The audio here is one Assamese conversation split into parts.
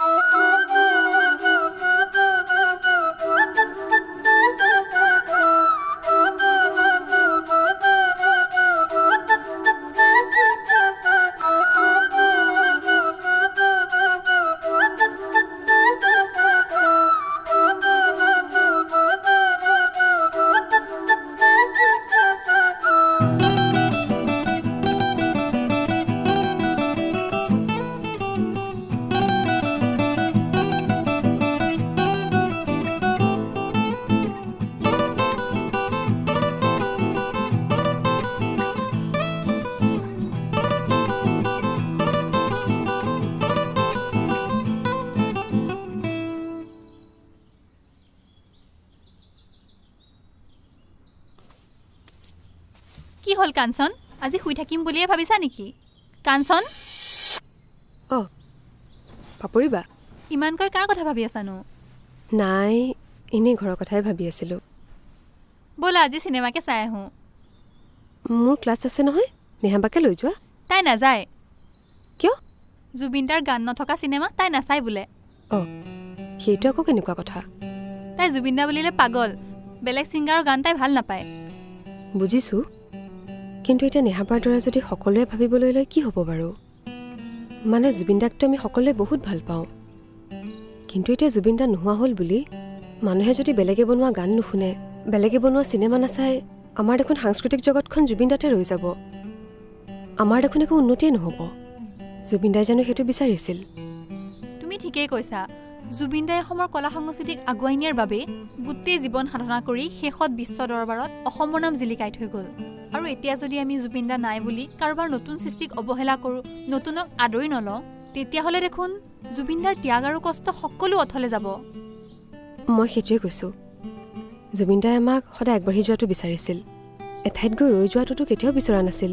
কি হল কাঞ্চন আজি শুই থাকিম বুলিয়ে ভাবিছা নেকি কাঞ্চন পাপৰিবা ইমানকৈ কাৰ কথা ভাবি আছানো নাই এনে ঘৰৰ কথাই ভাবি আছিলো ব'লা আজি সিনেমাকে চাই আহোঁ মোৰ ক্লাছ আছে নহয় নেহাবাকে লৈ যোৱা তাই নাযায় কিয় জুবিনদাৰ গান নথকা সিনেমা তাই নাচায় বোলে সেইটো আকৌ কেনেকুৱা কথা তাই জুবিনদা বুলিলে পাগল বেলেগ ছিংগাৰৰ গান তাই ভাল নাপায় বুজিছো কিন্তু এতিয়া নেহাবাৰ দৰে যদি সকলোৱে ভাবিবলৈ লয় কি হ'ব বাৰু মানে জুবিনদাকতো আমি সকলোৱে বহুত ভাল পাওঁ কিন্তু এতিয়া জুবিনদা নোহোৱা হ'ল বুলি মানুহে যদি বেলেগে বনোৱা গান নুশুনে বেলেগে বনোৱা চিনেমা নাচায় আমাৰ দেখোন সাংস্কৃতিক জগতখন জুবিনদাতে ৰৈ যাব আমাৰ দেখোন একো উন্নতিয়ে নহ'ব জুবিনদাই জানো সেইটো বিচাৰিছিল তুমি ঠিকেই কৈছা জুবিনদাই অসমৰ কলা সংস্কৃতিক আগুৱাই নিয়াৰ বাবে গোটেই জীৱন সাধনা কৰি শেষত বিশ্ব দৰবাৰত অসমৰ নাম জিলিকাই থৈ গ'ল আৰু এতিয়া যদি আমি জুবিনদা নাই বুলি কাৰোবাৰ নতুন সৃষ্টিক অৱহেলা কৰোঁ নতুনক আদৰি নলওঁ তেতিয়াহ'লে দেখোন জুবিনদাৰ ত্যাগ আৰু কষ্ট সকলো অথলে যাব মই সেইটোৱে কৈছোঁ জুবিনদাই আমাক সদায় আগবাঢ়ি যোৱাটো বিচাৰিছিল এঠাইত গৈ ৰৈ যোৱাটোতো কেতিয়াও বিচৰা নাছিল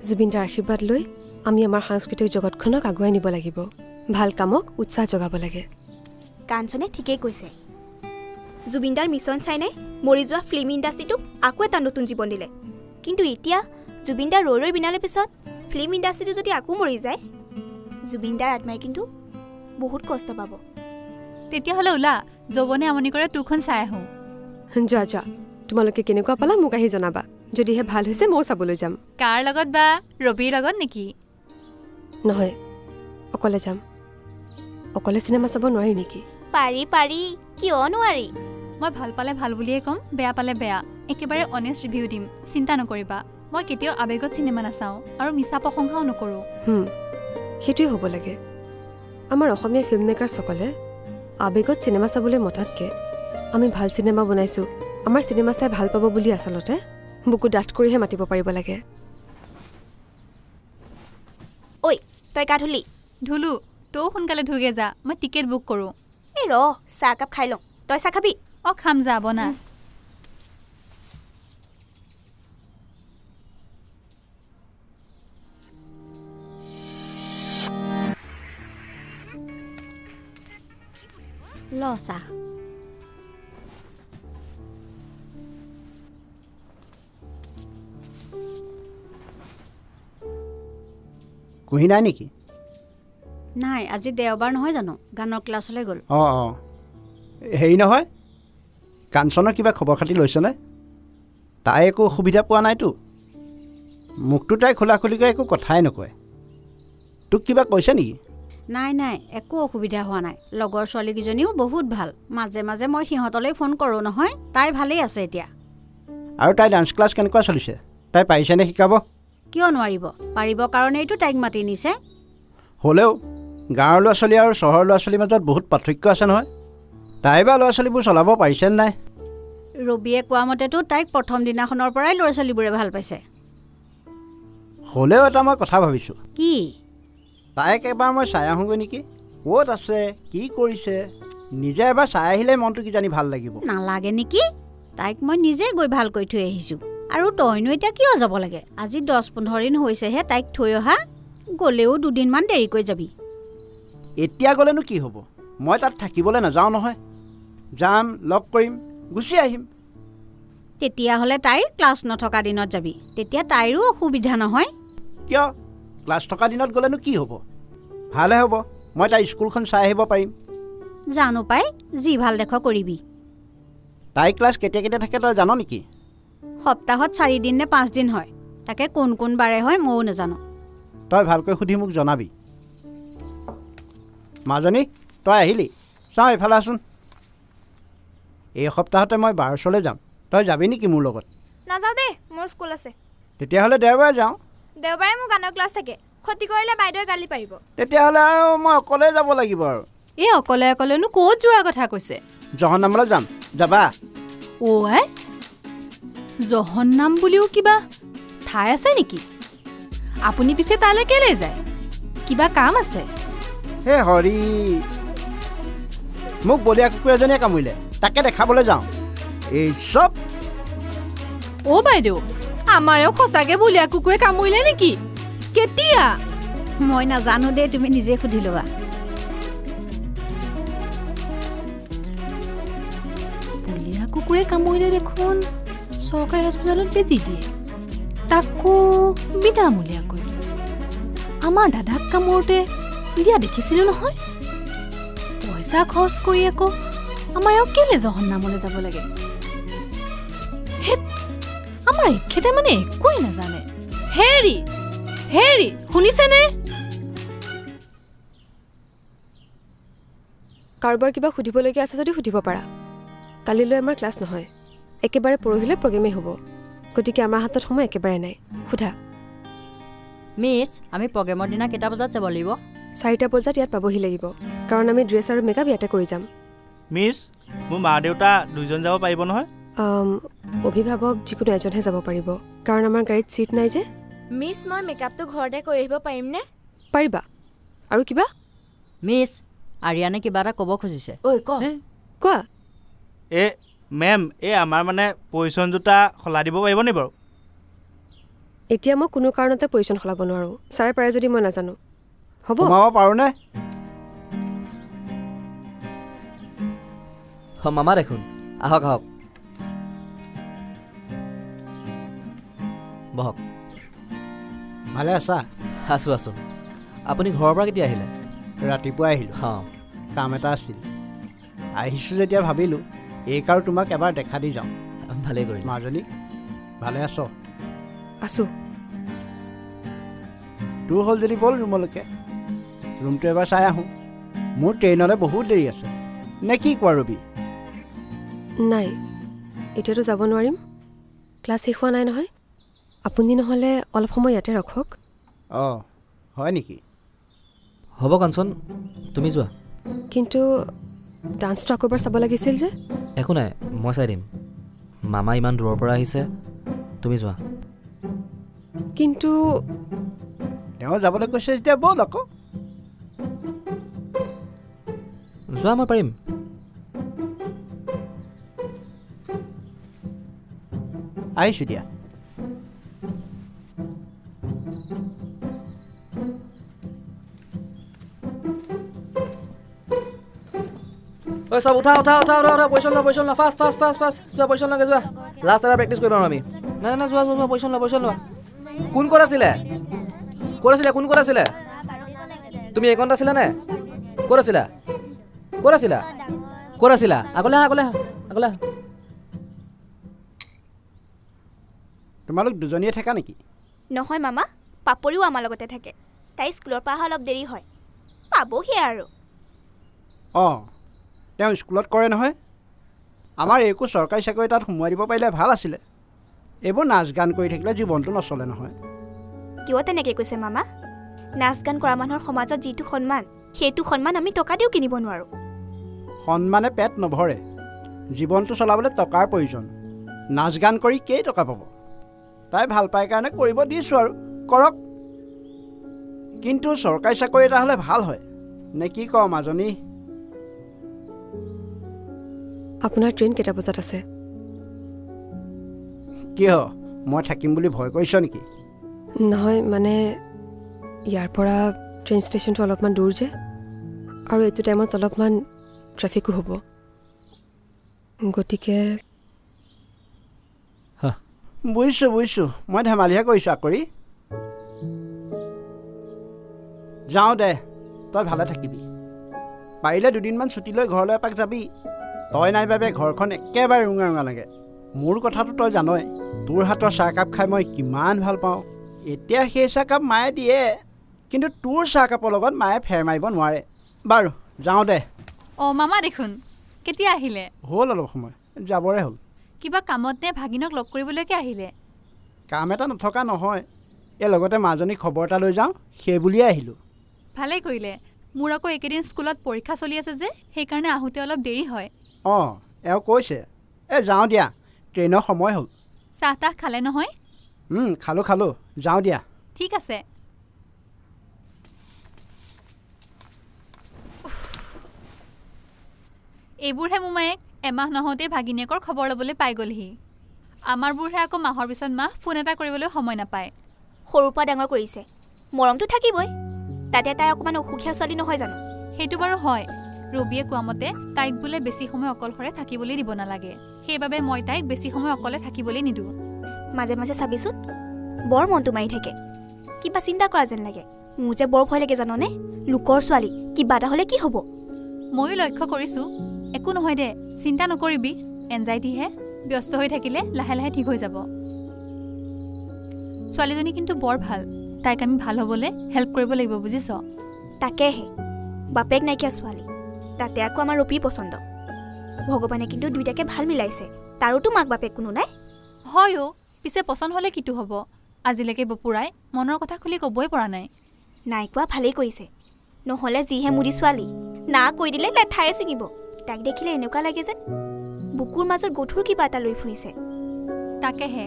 জুবিনদাৰ আশীৰ্বাদ লৈ আমি আমাৰ সাংস্কৃতিক জগতখনক আগুৱাই নিব লাগিব ভাল কামক উৎসাহ জগাব লাগে কাঞ্চনে ঠিকেই কৈছে জুবিনদাৰ মিছন চাইনাই মৰি যোৱা ফিল্ম ইণ্ডাষ্ট্ৰীটোক আকৌ এটা নতুন জীৱন দিলে কিন্তু এতিয়া জুবিনদাৰ ৰৈ ৰৈ বিনালে পিছত ফিল্ম ইণ্ডাষ্ট্ৰীটো যদি আকৌ মৰি যায় জুবিনদাৰ আত্মাই কিন্তু বহুত কষ্ট পাব তেতিয়াহ'লে ওলা যৌৱনে আমনি কৰে তোৰখন চাই আহোঁ যোৱা যোৱা তোমালোকে কেনেকুৱা পালা মোক আহি জনাবা যদিহে ভাল হৈছে ময়ো চাবলৈ যাম কাৰ লগত বা ৰবিৰ লগত নেকি নহয় অকলে যাম অকলে চিনেমা চাব নোৱাৰি নেকি পাৰি পাৰি কিয় নোৱাৰি মই ভাল পালে ভাল বুলিয়ে ক'ম বেয়া পালে বেয়া একেবাৰে অনেষ্ট ৰিভিউ দিম চিন্তা নকৰিবা মই কেতিয়াও আৱেগত চিনেমা নাচাওঁ আৰু মিছা প্ৰশংসাও নকৰোঁ সেইটোৱে হ'ব লাগে আমাৰ অসমীয়া ফিল্ম মেকাৰসকলে আৱেগত চিনেমা চাবলৈ মতাতকৈ আমি ভাল চিনেমা বনাইছোঁ আমাৰ চিনেমা চাই ভাল পাব বুলি আচলতে বুকু ডাঠ কৰিহে মাতিব পাৰিব লাগে ঐ তই গা ধুলি ধুলো তইও সোনকালে ধুগে যা মই টিকেট বুক কৰোঁ এই ৰ চাহ একাপ খাই লওঁ তই চাহ খাবি খাম যা বনা ল চাহ কুহি নাই নেকি নাই আজি দেওবাৰ নহয় জানো গানৰ ক্লাছলৈ গ'ল অঁ হেৰি নহয় কাঞ্চনৰ কিবা খবৰ খাতি লৈছনে তাই একো অসুবিধা পোৱা নাইতো মোকতো তাই খোলা খুলিকৈ একো কথাই নকয় তোক কিবা কৈছে নেকি নাই নাই একো অসুবিধা হোৱা নাই লগৰ ছোৱালীকেইজনীও বহুত ভাল মাজে মাজে মই সিহঁতলৈ ফোন কৰোঁ নহয় তাই ভালেই আছে এতিয়া আৰু তাই ডান্স ক্লাছ কেনেকুৱা চলিছে তাই পাৰিছেনে শিকাব কিয় নোৱাৰিব পাৰিব কাৰণেইতো তাইক মাতি নিছে হ'লেও গাঁৱৰ ল'ৰা ছোৱালী আৰু চহৰৰ ল'ৰা ছোৱালীৰ মাজত বহুত পাৰ্থক্য আছে নহয় তাই বা ল'ৰা ছোৱালীবোৰ চলাব পাৰিছেনে নাই ৰবিয়ে কোৱা মতেতো তাইক প্ৰথম দিনাখনৰ পৰাই ল'ৰা ছোৱালীবোৰে ভাল পাইছে হ'লেও এটা মই কথা ভাবিছোঁ কি তাইক এবাৰ মই চাই আহোঁগৈ নেকি ক'ত আছে কি কৰিছে নিজে এবাৰ চাই আহিলে মনটো কিজানি ভাল লাগিব নালাগে নেকি তাইক মই নিজে গৈ ভাল কৰি থৈ আহিছোঁ আৰু তইনো এতিয়া কিয় যাব লাগে আজি 10-15 দিন হৈছেহে তাইক থৈ অহা গ'লেও দুদিনমান দেৰিকৈ যাবি এতিয়া গ'লেনো কি হ'ব মই তাত থাকিবলৈ নাযাওঁ নহয় যাম লগ কৰিম গুচি আহিম তেতিয়াহ'লে তাইৰ ক্লাছ নথকা দিনত যাবি তেতিয়া তাইৰো অসুবিধা নহয় কিয় ক্লাছ থকা দিনত গ'লেনো কি হ'ব ভালহে হ'ব মই তাইৰ স্কুলখন চাই আহিব পাৰিম। জানো পাই, যি ভাল দেখ কৰিবি। তাইৰ ক্লাছ কেতিয়া কেতিয়া থাকে তই জান নেকি? সপ্তাহত 4 দিন নে 5 দিন হয়, তাকে কোন কোন বাৰে হয় ময়ো নাজানো। তই ভালকৈ সুধি মোক জনাবি। মাজনী তই আহিলি, চাওঁ এইফালে আছোন। এই সপ্তাহতে মই বাৰছলৈ যাম, তই যাবি নেকি মোৰ লগত? নাযাওঁ দেই, মোৰ স্কুল আছে। তেতিয়াহ'লে দেওবাৰে যাওঁ। দেওবাৰে মোৰ গানৰ ক্লাছ থাকে, ক্ষতি কৰিলে বাইদেৱে গালি পাৰিব। তেতিয়াহ'লে আৰু মই অকলে যাব লাগিব আৰু। এই অকলে অকলেনো ক'ত যোৱাৰ কথা কৈছে? জহন্নামলৈ যাম, যাবা? আই, জহন্নাম বুলিও কিবা ঠাই আছে নেকি? আপুনি পিছে তালৈ কেলৈ যায়? কিবা কাম আছে? হে হৰি, মোক বলীয়া কুকুৰ এজনীয়ে কামুৰিলে, তাকে দেখাবলৈ যাওঁ। এই চব অ' বাইদেউ, আমাৰেও সঁচাকৈ বলীয়া কুকুৰে কামুৰিলে নেকি? কেতিয়া? মই নাজানো দেই, তুমি নিজে সুধি ল'বা। বলীয়া কুকুৰে কামুৰিলে দেখোন চৰকাৰী হস্পিটেলত বেজি দিয়ে, তাকো বিনামূলীয়াকৈ। আমাৰ দাদাক কামোৰোতে দিয়া দেখিছিলোঁ নহয়। পইচা খৰচ কৰি আকৌ আমাৰ এওঁ কেলে জহন্নামলৈ যাব লাগে? আমাৰ এখেতে মানে একোৱেই নাজানে। হেৰি হেৰি, শুনিছেনে? কাৰোবাৰ কিবা সুধিবলগীয়া আছে যদি সুধিব পাৰা। কালিলৈ আমাৰ ক্লাছ নহয়, একেবাৰে পৰহিলৈ প্ৰগ্ৰেমেই হ'ব, গতিকে আমাৰ হাতত সময় একেবাৰে নাই। সোধা। মিছ, আমি প্ৰগ্ৰেমৰ দিনা কেইটা বজাত যাব লাগিব? 4টা বজাত ইয়াত পাবহি লাগিব, কাৰণ আমি ড্ৰেছ আৰু মেকআপ ইয়াতে কৰি যাম। মিছ, মোৰ মা দেউতা দুইজন যাব পাৰিব নহয়? অভিভাৱক যিকোনো এজনহে যাব পাৰিব, কাৰণ আমাৰ গাড়ীত ছিট নাই যে। মিছ, মই মেকআপটো ঘৰতে কৰি আহিব পাৰিমনে? পাৰিবা। আৰু কিবা? মিছ, আৰিয়ানে কিবা এটা ক'ব খুজিছে। ঐ ক। কোৱা। মেম, এই আমাৰ মানে পজিশ্যন দুটা সলাই দিব পাৰিব নি বাৰু? এতিয়া মই কোনো কাৰণতে পজিশ্যন সলাব নোৱাৰোঁ। ছাৰে পাৰে যদি মই নাজানো। হ'ব। সোমাব পাৰোঁনে? মামা দেখোন, আহক আহক, বহক। ভালে আছা? আছোঁ আছোঁ। আপুনি ঘৰৰ পৰা কেতিয়া আহিলে? ৰাতিপুৱা আহিলোঁ, অঁ, কাম এটা আছিল। আহিছোঁ যেতিয়া ভাবিলোঁ এইক আৰু তোমাক এবাৰ দেখা দি যাওঁ। ভালেই কৰিলে। মাজনী ভালে আছ? আছোঁ। তোৰ হ'ল যদি ব'ল ৰুমলৈকে, ৰুমটো এবাৰ চাই আহোঁ। মোৰ ট্ৰেইনলৈ বহুত দেৰি আছে, নে কি কোৱা ৰবি? নাই, এতিয়াতো যাব নোৱাৰিম, ক্লাছ শেষ হোৱা নাই নহয়। আপুনি নহ'লে অলপ সময় ইয়াতে ৰখক। অঁ, হয় নেকি? হ'ব কাঞ্চন, তুমি যোৱা। কিন্তু ডান্সটো আকৌ এবাৰ চাব লাগিছিল যে। একো নাই, মই চাই দিম। মামা ইমান দূৰৰ পৰা আহিছে, তুমি যোৱা। কিন্তু তেওঁ যাবলৈ কৈছে যেতিয়া ব'ল আকৌ। যোৱা, মই পাৰিম। আহিছোঁ দিয়া। ঐ চব উঠা উঠা উঠা উঠা উঠা, পজিশ্যন লোৱা, ফাষ্ট ফাষ্ট ফাষ্ট ফাষ্ট, যোৱা পজিশ্যন লগে যোৱা। লাষ্ট এটা প্ৰেক্টিছ কৰিম আৰু আমি। নাই নাই যোৱা যোৱা, পজিশ্যন লোৱা। কোন ক'ত আছিলে? কোন ক'ত আছিলে? তুমি এইকণত আছিলা নে? ক'ত আছিলা? আগলৈ আহা। তোমালোক দুজনীয়ে থাকা নেকি? নহয় মামা, পাপৰিও আমাৰ লগতে থাকে। তাই স্কুলৰ পৰা অহা অলপ দেৰি হয়, পাবহি আৰু। অঁ, তেওঁ স্কুলত কৰে নহয়। আমাৰ একো চৰকাৰী চাকৰি তাত সোমোৱাই দিব পাৰিলে ভাল আছিলে। এইবোৰ নাচ গান কৰি থাকিলে জীৱনটো নচলে নহয়। কিয় তেনেকৈ কৈছে মামা? নাচ গান কৰা মানুহৰ সমাজত যিটো সন্মান, সেইটো সন্মান আমি টকা দিও কিনিব নোৱাৰোঁ। সন্মানে পেট নভৰে, জীৱনটো চলাবলৈ টকাৰ প্ৰয়োজন। নাচ গান কৰি কেই টকা পাব? তাই ভাল পায় কাৰণে কৰিব দিছোঁ আৰু, কৰক। কিন্তু চৰকাৰী চাকৰি এটা হ'লে ভাল হয়, নে কি কওঁ মাজনী? আপোনাৰ ট্ৰেইন কেইটা বজাত আছে? কিয়, মই থাকিম বুলি ভয় কৰিছ নেকি? নহয়, মানে ইয়াৰ পৰা ট্ৰেইন ষ্টেচনটো অলপমান দূৰ যে, আৰু এইটো টাইমত অলপমান ট্ৰেফিকো হ'ব, গতিকে বুজিছোঁ, মই ধেমালিহে কৰিছোঁ আকৰি। যাওঁ দে, তই ভালে থাকিবি। পাৰিলে দুদিনমান ছুটী লৈ ঘৰলৈ এপাক যাবি। তই নাই বাবে ঘৰখন একেবাৰে ৰুঙা ৰুঙা লাগে। মোৰ কথাটো তই জানই, তোৰ হাতৰ চাহকাপ খাই মই কিমান ভাল পাওঁ। এতিয়া সেই চাহকাপ মায়ে দিয়ে, কিন্তু তোৰ চাহকাপৰ লগত মায়ে ফেৰ মাৰিব নোৱাৰে। বাৰু যাওঁ দে। অঁ মামা দেখোন, কেতিয়া আহিলে? হ'ল অলপ সময়, যাবৰে হ'ল। কিবা কামত নে ভাগিনক লগ কৰিবলৈকে আহিলে? কাম এটা নথকা নহয়, এই লগতে মাজনীক খবৰ এটা লৈ যাওঁ সেই বুলিয়ে আহিলোঁ। ভালেই কৰিলে। মোৰ আকৌ এইকেইদিন স্কুলত পৰীক্ষা চলি আছে যে, সেইকাৰণে আহোঁতে অলপ দেৰি হয়। অঁ এওঁ কৈছে। যাওঁ দিয়া, ট্ৰেইনৰ সময় হ'ল। চাহ তাহ খালে নহয়? খালোঁ, যাওঁ দিয়া। ঠিক আছে। এইবোৰহে মোমায়েক এমাহ নহওঁতেই ভাগিনীয়েকৰ খবৰ ল'বলৈ পাই গ'লহি। আমাৰবোৰহে আকৌ মাহৰ পিছত মাহ ফোন এটা কৰিবলৈ সময় নাপায়। সৰুৰ পৰা ডাঙৰ কৰিছে, মৰমটো থাকিবই। তাতে তাই অকণমান অসুখীয়া ছোৱালী নহয় জানো? সেইটো বাৰু হয়। ৰবিয়ে কোৱা মতে তাইক বোলে বেছি সময় অকলশৰে থাকিবলৈ দিব নালাগে। সেইবাবে মই তাইক বেছি সময় অকলে থাকিবলৈ নিদিওঁ। মাজে মাজে চাবিচোন, বৰ মনটো মাৰি থাকে। কিবা চিন্তা কৰা যেন লাগে। মোৰ যে বৰ ভয় লাগে জাননে? লোকৰ ছোৱালী, কিবা এটা হ'লে কি হ'ব? ময়ো লক্ষ্য কৰিছোঁ। একো নহয় দে, চিন্তা নকৰিবি। এনজাইটিহে, ব্যস্ত হৈ থাকিলে লাহে লাহে ঠিক হৈ যাব। ছোৱালীজনী কিন্তু বৰ ভাল। তাইক আমি ভাল হ'বলৈ হেল্প কৰিব লাগিব, বুজিছ? তাকেহে, বাপেক নাইকিয়া ছোৱালী, তাতে আকৌ আমাৰ ৰূপী পচন্দ। ভগৱানে কিন্তু দুইটাকে ভাল মিলাইছে। তাৰোতো মাক বাপেক কোনো নাই। হয় অ', পিছে পচন্দ হ'লে কিটো হ'ব? আজিলৈকে বপুৰাই মনৰ কথা খুলি ক'বই পৰা নাই। নাই কোৱা ভালেই কৰিছে। নহ'লে যিহে মুদি ছোৱালী, না কৈ দিলে লেঠায়ে ছিঙিব। তাইক দেখিলে এনেকুৱা লাগে যেন বুকুৰ মাজত গধুৰ কিবা এটা লৈ ফুৰিছে। তাকেহে,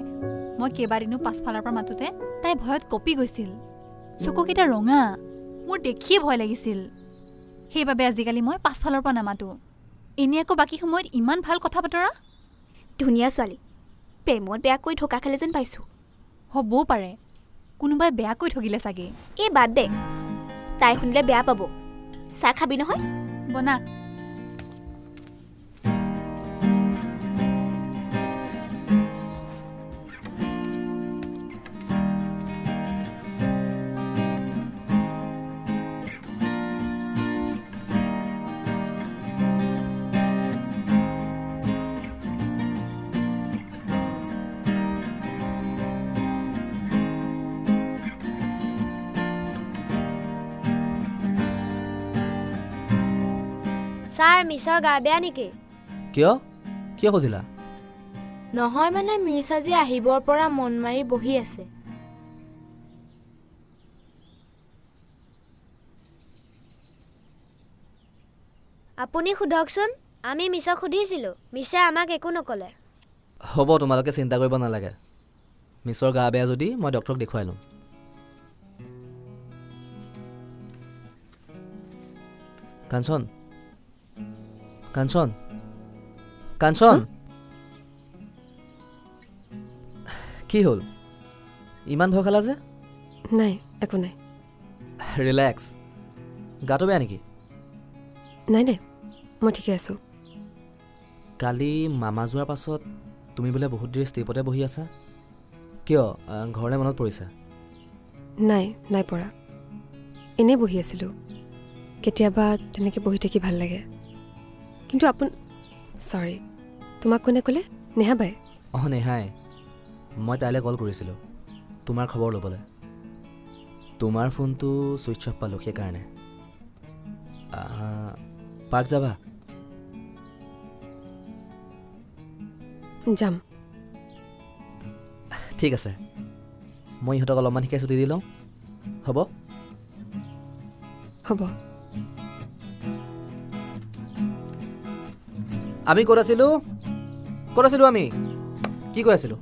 মই কেইবাদিনো পাছফালৰ পৰা মাতোতে তাই ভয়ত কঁপি গৈছিল। চকুকেইটা ৰঙা, মোৰ দেখিয়ে ভয় লাগিছিল। সেইবাবে আজিকালি মই পাছফালৰ পৰা নামাতোঁ। এনেই আকৌ বাকী সময়ত ইমান ভাল কথা বতৰা। ধুনীয়া ছোৱালী, প্ৰেমত বেয়াকৈ ঢকা খালে যেন পাইছোঁ। হ'বও পাৰে, কোনোবাই বেয়াকৈ ঠগিলে চাগে। এই বাদ দে, তাই শুনিলে বেয়া পাব। চাহ খাবি নহয়? বনা। ছাৰ, মিছৰ গা বেয়া নেকি? কিয় কিয় সুধিলা? নহয় মানে মিছ আজি আহিবৰ পৰা মন মাৰি বহি আছে। আপুনি সোধকচোন। আমি মিছক সুধিছিলোঁ, মিছে আমাক একো নক'লে। হ'ব, তোমালোকে চিন্তা কৰিব নালাগে। মিছৰ গা বেয়া যদি মই ডক্টৰক দেখুৱাই ল'ম। কাঞ্চন, কাঞ্চন, কাঞ্চন, কি হ'ল? ইমান ভয় খালা যে? নাই, একো নাই। ৰিলেক্স। গাটো বেয়া নেকি? নাই নাই, মই ঠিকে আছোঁ। কালি মামা যোৱাৰ পাছত তুমি বোলে বহুত দেৰি ষ্টেপতে বহি আছা। কিয়, ঘৰলৈ মনত পৰিছে? নাই পৰা। এনেই বহি আছিলোঁ। কেতিয়াবা তেনেকৈ বহি থাকি ভাল লাগে। কিন্তু চৰি, তোমাক কোনে ক'লে? নেহা বাই? অঁ নেহাই। মই তাইলৈ কল কৰিছিলোঁ তোমাৰ খবৰ ল'বলৈ। তোমাৰ ফোনটো ছুইচ অফ পালোঁ, সেইকাৰণে। পাৰ্ক যাবা? যাম। ঠিক আছে, মই ইহঁতক অলপমান শিকাই ছুটি দি লওঁ। হ'ব হ'ব। আমি ক'ত আছিলোঁ আমি? কি কৈ আছিলোঁ?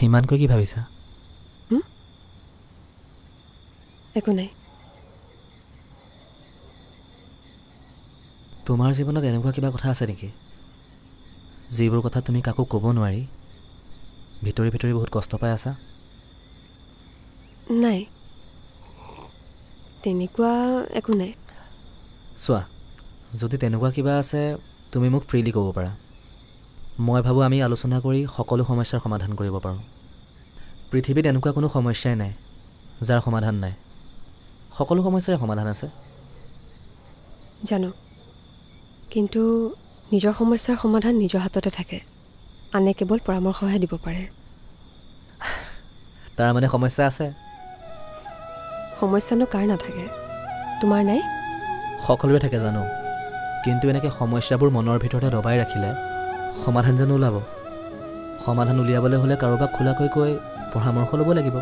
ইমানকৈ কি ভাবিছা? একো নাই। তোমাৰ জীৱনত এনেকুৱা কিবা কথা আছে নেকি, যিবোৰ কথা তুমি কাকো ক'ব নোৱাৰি ভিতৰি ভিতৰি বহুত কষ্ট পাই আছা? নাই, তেনেকুৱা একো নাই। চোৱা, যদি তেনেকুৱা কিবা আছে তুমি মোক ফ্ৰীলি ক'ব পাৰা। মই ভাবোঁ আমি আলোচনা কৰি সকলো সমস্যাৰ সমাধান কৰিব পাৰোঁ। পৃথিৱীত এনেকুৱা কোনো সমস্যাই নাই যাৰ সমাধান নাই। সকলো সমস্যাৰে সমাধান আছে। জানো, কিন্তু নিজৰ সমস্যাৰ সমাধান নিজৰ হাততে থাকে, আনে কেৱল পৰামৰ্শহে দিব পাৰে। তাৰ মানে সমস্যা আছে? সমস্যানো কাৰ নাথাকে, তোমাৰ নাই? সকলোৰে থাকে জানো, কিন্তু এনেকৈ সমস্যাবোৰ মনৰ ভিতৰতে দবাই ৰাখিলে সমাধান জানো ওলাব? সমাধান উলিয়াবলৈ হ'লে কাৰোবাক খোলাকৈ কৈ পৰামৰ্শ ল'ব লাগিব।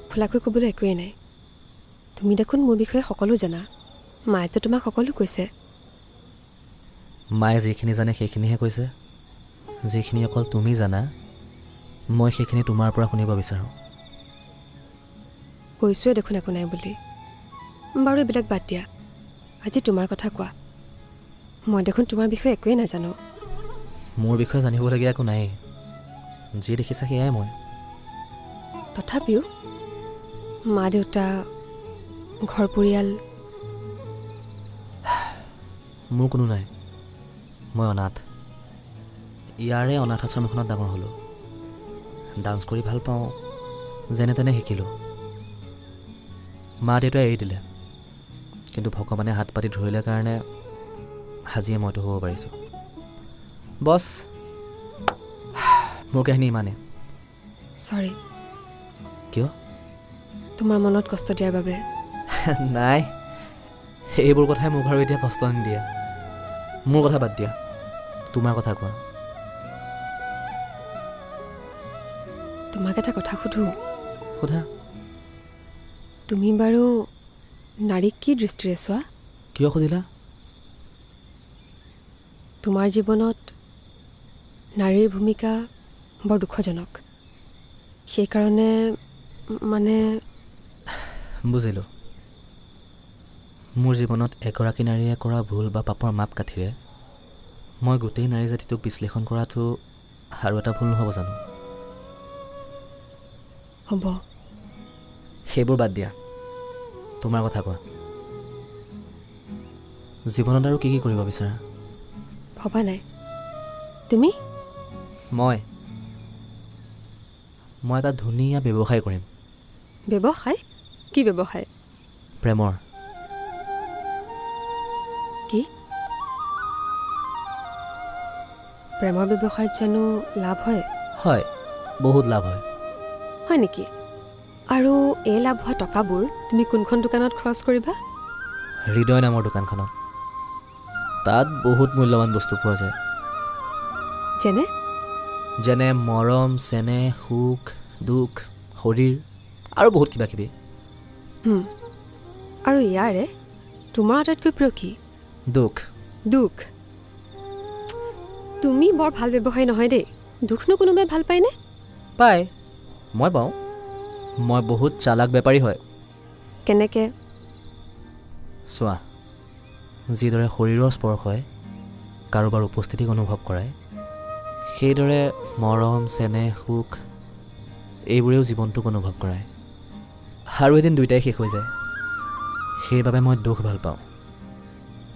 খোলাকৈ ক'বলৈ একোৱেই নাই। তুমি দেখোন মোৰ বিষয়ে সকলো জানা, মায়েতো তোমাক সকলো কৈছে। মায়ে যিখিনি জানে সেইখিনিহে কৈছে। যিখিনি অকল তুমি জানা মই সেইখিনি তোমাৰ পৰা শুনিব বিচাৰোঁ। কৈছোৱে দেখোন একো নাই বুলি। বাৰু এইবিলাক বাদ দিয়া, আজি তোমাৰ কথা কোৱা। মই দেখোন তোমাৰ বিষয়ে একোৱেই নাজানো। মোৰ বিষয়ে জানিবলগীয়া একো নাই, যি দেখিছা সেয়াই মই। তথাপিও মা দেউতা, ঘৰ পৰিয়াল? মোৰ কোনো নাই, মই অনাথ। ইয়াৰে অনাথ আশ্ৰম এখনত ডাঙৰ হ'লোঁ। ডান্স কৰি ভাল পাওঁ, যেনে তেনে শিকিলোঁ। মা দেউতাই এৰি দিলে, কিন্তু ভগৱানে হাত পাতি ধৰিলে কাৰণে আজিয়ে মইতো হ'ব পাৰিছোঁ। বছ, মোৰ কাহিনী ইমানেই। চৰি। কিয়? তোমাৰ মনত কষ্ট দিয়াৰ বাবে। নাই, এইবোৰ কথাই মোক আৰু এতিয়া কষ্ট নিদিয়ে। মোৰ কথা বাদ দিয়া, তোমাৰ কথা কোৱা। তোমাক এটা কথা সুধোঁ? সোধা। তুমি বাৰু নাৰীক কি দৃষ্টিৰে চোৱা? কিয় সুধিলা? তোমাৰ জীৱনত নাৰীৰ ভূমিকা বৰ দুখজনক, সেইকাৰণে মানে বুজিলোঁ। মোৰ জীৱনত এগৰাকী নাৰীয়ে কৰা ভুল বা পাপৰ মাপ কাঠিৰে মই গোটেই নাৰী জাতিটোক বিশ্লেষণ কৰাটো আৰু এটা ভুল নহ'ব জানো? হ'ব। সেইবোৰ বাদ দিয়া, তোমাৰ কথা কোৱা। জীৱনত আৰু কি কি কৰিব বিচাৰা? ভবা নাই। তুমি? মই এটা ধুনীয়া ব্যৱসায় কৰিম। ব্যৱসায়? কি ব্যৱসায়? প্ৰেমৰ। কি? প্ৰেমৰ ব্যৱসায়ত জানো লাভ হয়? হয়, বহুত লাভ হয়। হয় নেকি? আৰু এই লাভ হোৱা টকাবোৰ তুমি কোনখন দোকানত খৰচ কৰিবা? হৃদয় নামৰ দোকানখনত। তাত বহুত মূল্যৱান বস্তু পোৱা যায়। যেনে মৰম, চেনেহ, সুখ, দুখ, শৰীৰ আৰু বহুত কিবা কিবি। আৰু ইয়াৰে তোমাৰ আটাইতকৈ প্ৰিয় কি? দুখ। দুখ? তুমি বৰ ভাল ব্যৱসায় নহয় দেই। দুখনো কোনোবাই ভাল পায়নে? পায়, মই পাওঁ। মই বহুত চালাক বেপাৰী হয়। কেনেকৈ? চোৱা, যিদৰে শৰীৰৰ স্পৰ্শই কাৰোবাৰ উপস্থিতিক অনুভৱ কৰায়, সেইদৰে মৰম, চেনেহ, সুখ এইবোৰেও জীৱনটোক অনুভৱ কৰায়। আৰু এদিন দুয়োটাই শেষ হৈ যায়। সেইবাবে মই দুখ ভাল পাওঁ,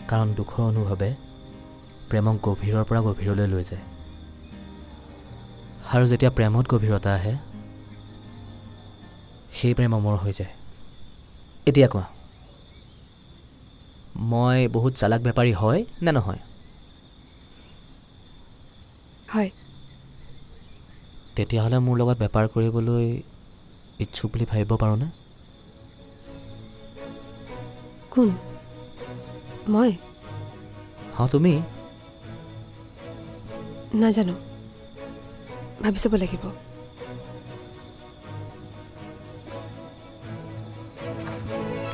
কাৰণ দুখৰ অনুভৱে প্ৰেমক গভীৰৰ পৰা গভীৰলৈ লৈ যায়। আৰু যেতিয়া প্ৰেমত গভীৰতা আহে, সেই প্ৰেম অমৰ হৈ যায়। এতিয়া কোৱা, মই বহুত চালাক বেপাৰী হয় নে নহয়? হয়। তেতিয়াহ'লে মোৰ লগত বেপাৰ কৰিবলৈ ইচ্ছুক বুলি ভাবিব পাৰোঁনে? কোন? মই? তুমি? নাজানো, ভাবি চাব লাগিব।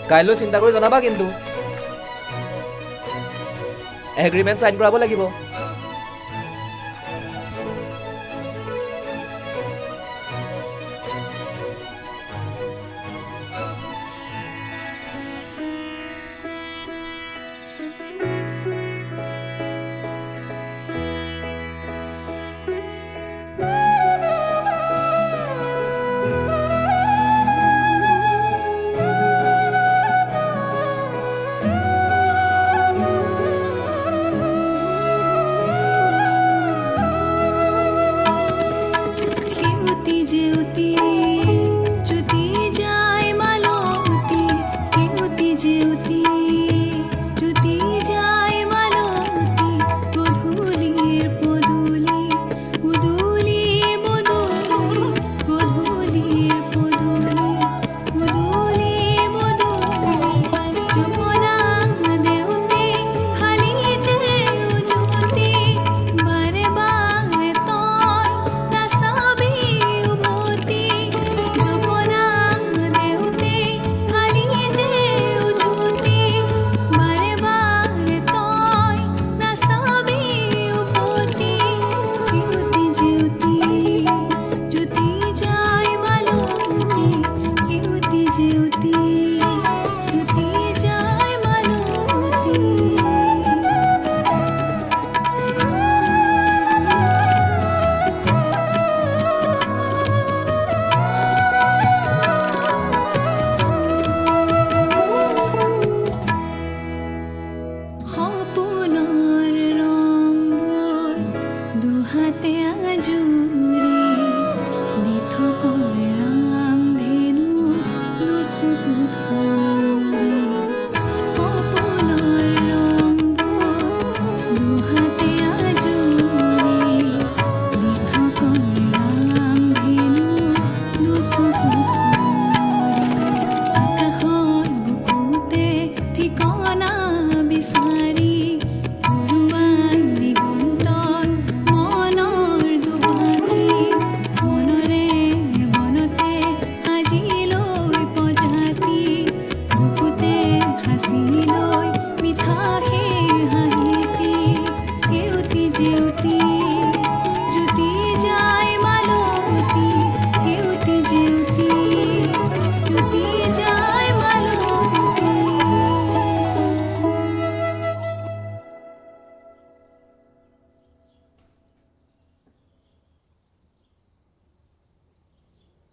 কাইলৈ চিন্তা কৰি জনাবা কিন্তু। এগ্ৰিমেণ্ট চাইন কৰাব লাগিব।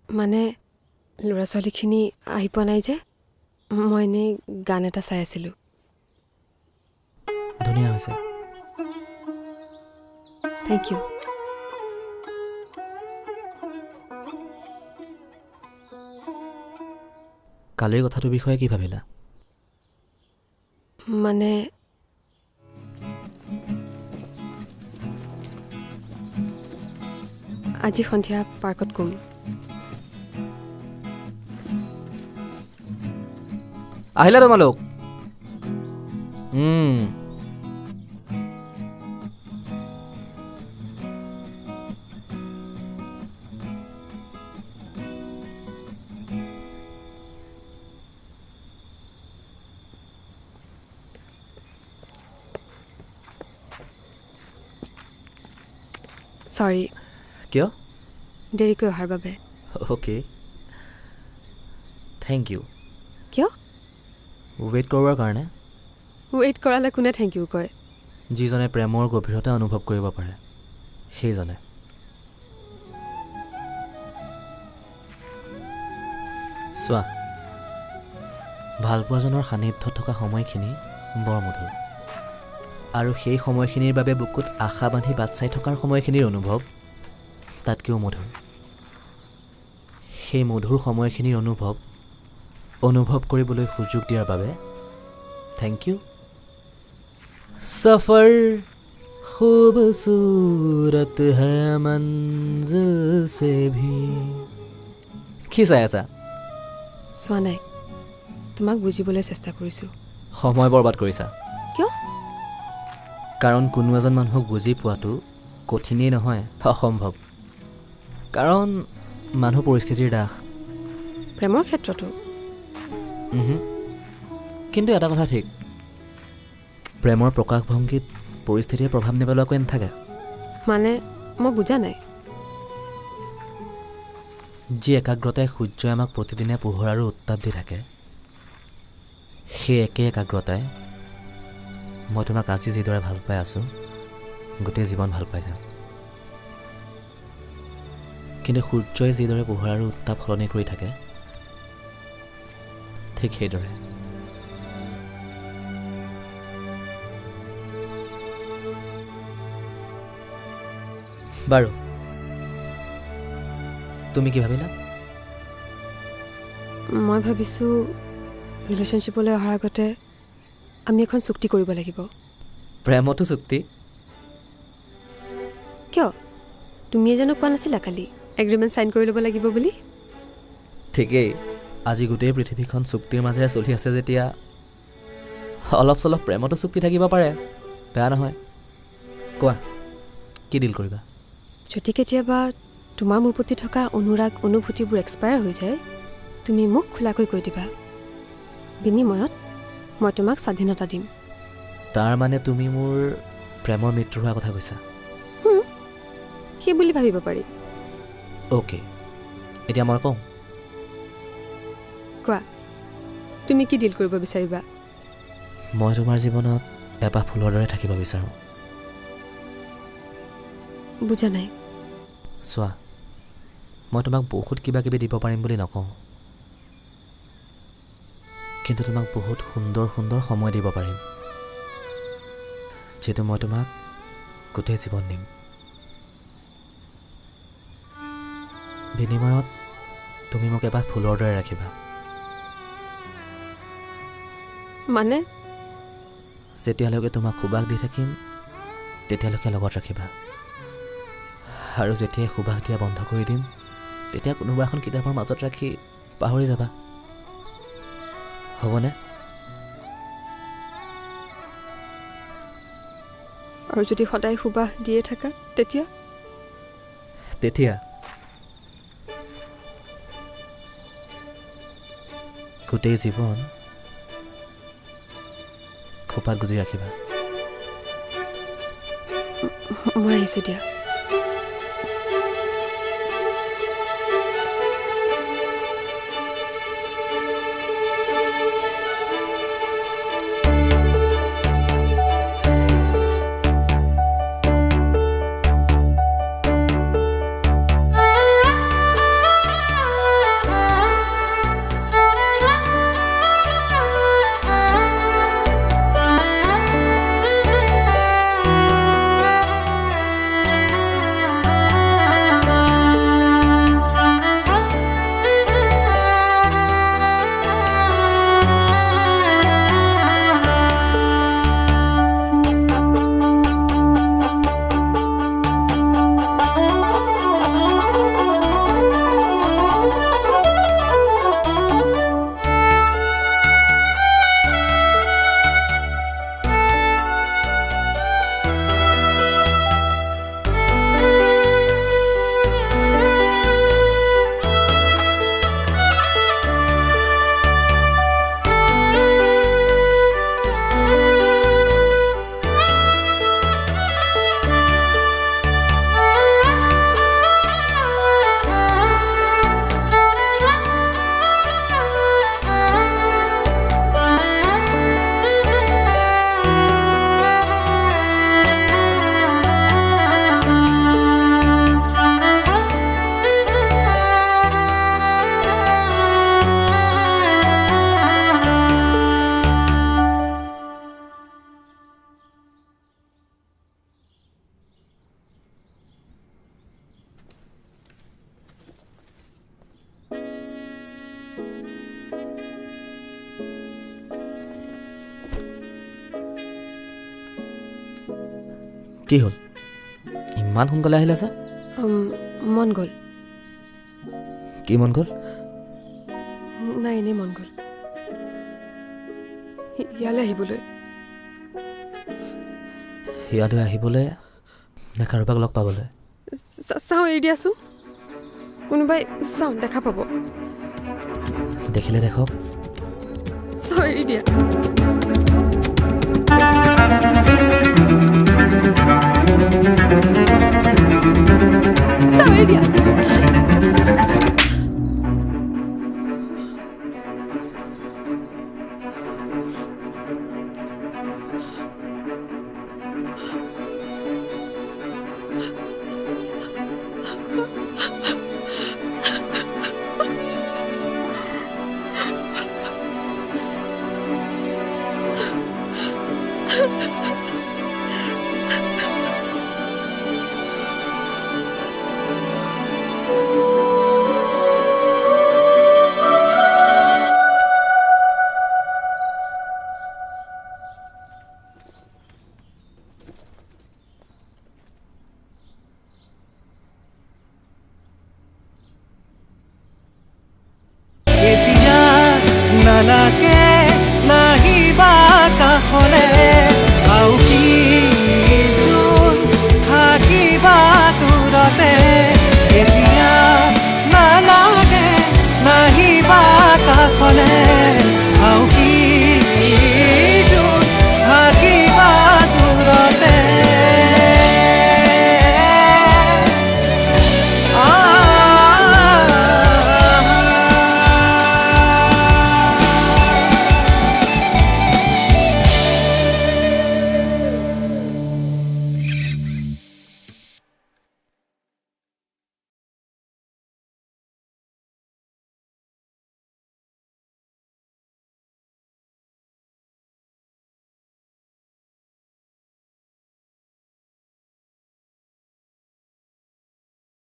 মানে ল'ৰা ছোৱালীখিনি আহি পোৱা নাই যে মই এনেই গান এটা চাই আছিলোঁ। ধুনীয়া হৈছে। Thank you. কালিৰ কথাটোৰ বিষয়ে কি ভাবিলা? মানে আজি সন্ধিয়া পাৰ্কত ক'ম। আহিলা তোমালোক? চৰি কিয়? দেৰিকৈ অহাৰ বাবে। Okay, thank you. কিয়? ৱেইট কৰোৱাৰ কাৰণে। ৱেইট কৰালে কোনে থেংক ইউ কয়? যিজনে প্ৰেমৰ গভীৰতা অনুভৱ কৰিব পাৰে সেইজনে। চোৱা, ভালপোৱাজনৰ সান্নিধ্যত থকা সময়খিনি বৰ মধুৰ, আৰু সেই সময়খিনিৰ বাবে বুকুত আশা বান্ধি বাট চাই থকাৰ সময়খিনিৰ অনুভৱ তাতকৈও মধুৰ। সেই মধুৰ সময়খিনিৰ অনুভৱ কৰিবলৈ সুযোগ দিয়াৰ বাবে থেংক ইউ। সফৰ খুবসূৰত হে মঞ্জিল সে ভি। কি চাই আছা? চোৱা নাই, তোমাক বুজিবলৈ চেষ্টা কৰিছোঁ। সময় বৰবাদ কৰিছা। কিয়? কাৰণ কোনো এজন মানুহক বুজি পোৱাটো কঠিনেই নহয়, অসম্ভৱ। কাৰণ মানুহ পৰিস্থিতিৰ দাস। প্ৰেমৰ ক্ষেত্ৰতো কিন্তু এটা কথা ঠিক, প্ৰেমৰ প্ৰকাশভংগীত পৰিস্থিতিৰ প্ৰভাৱ নেপেলোৱাকৈ নাথাকে। মানে মই বুজা নাই। যি একাগ্ৰতাই সূৰ্যই আমাক প্ৰতিদিনে পোহৰ আৰু উত্তাপ দি থাকে, সেই একেই একাগ্ৰতাই মই তোমাক আজি যিদৰে ভাল পাই আছোঁ গোটেই জীৱন ভাল পাই যাম। কিন্তু সূৰ্যই যিদৰে পোহৰ আৰু উত্তাপ সলনি কৰি থাকে ঠিক সেইদৰে বাৰু তুমি কি ভাবিলা? মই ভাবিছোঁ ৰিলেশ্যনশ্বিপলৈ অহাৰ আগতে আমি এখন চুক্তি কৰিব লাগিব। প্ৰেমতো চুক্তি? কিয়? তুমিয়ে জানো কোৱা নাছিলা কালি এগ্ৰিমেণ্ট চাইন কৰি ল'ব লাগিব বুলি? ঠিকেই, আজি গোটেই পৃথিৱীখন চুক্তিৰ মাজেৰে চলি আছে যেতিয়া অলপ চলপ প্ৰেমতো চুক্তি থাকিব পাৰে, বেয়া নহয়। কোৱা, কি ডিল কৰিবা? যদি কেতিয়াবা তোমাৰ মোৰ প্ৰতি থকা অনুৰাগ অনুভূতিবোৰ এক্সপায়াৰ হৈ যায়, তুমি মোক খোলাকৈ কৈ দিবা। বিনিময়ত মই তোমাক স্বাধীনতা দিম। তাৰ মানে তুমি মোৰ প্ৰেমৰ মৃত্যু হোৱাৰ কথা কৈছা? সেই বুলি ভাবিব পাৰি। অ'কে, এতিয়া মই কওঁ। কোৱা, তুমি কি ডিল কৰিব বিচাৰিবা? মই তোমাৰ জীৱনত এপাহ ফুলৰ দৰে থাকিব বিচাৰোঁ। বুজা নাই। চোৱা, মই তোমাক বহুত কিবা কিবি দিব পাৰিম বুলি নকওঁ, কিন্তু তোমাক বহুত সুন্দৰ সুন্দৰ সময় দিব পাৰিম, যিটো মই তোমাক গোটেই জীৱন দিম। বিনিময়ত তুমি মোক এপাহ ফুলৰ দৰে ৰাখিবা। মানে? যেতিয়ালৈকে তোমাক সুবাস দি থাকিম তেতিয়ালৈকে লগত ৰাখিবা, আৰু যেতিয়াই সুবাস দিয়া বন্ধ কৰি দিম তেতিয়া কোনোবা এখন কিতাপৰ মাজত ৰাখি পাহৰি যাবা। হ'বনে? আৰু যদি সদায় সুবাস দিয়ে থাকা তেতিয়া? তেতিয়া গোটেই জীৱন খোপাত গুজি ৰাখিবা। মই আহিছোঁ দিয়া। কি হ'ল ইমান সোনকালে আহিলে যে মন গ'ল কি মন গ'ল নাই এনেই মন গ'ল ইয়ালৈ আহিবলৈ ইয়ালৈ আহিবলৈ নে কাৰোবাক লগ পাবলৈ চাওঁ এৰি দিয়াচোন কোনোবাই চাওঁ দেখা পাব দেখিলে দেখক চাওঁ এৰি দিয়া চাওঁ এৰি দিয়া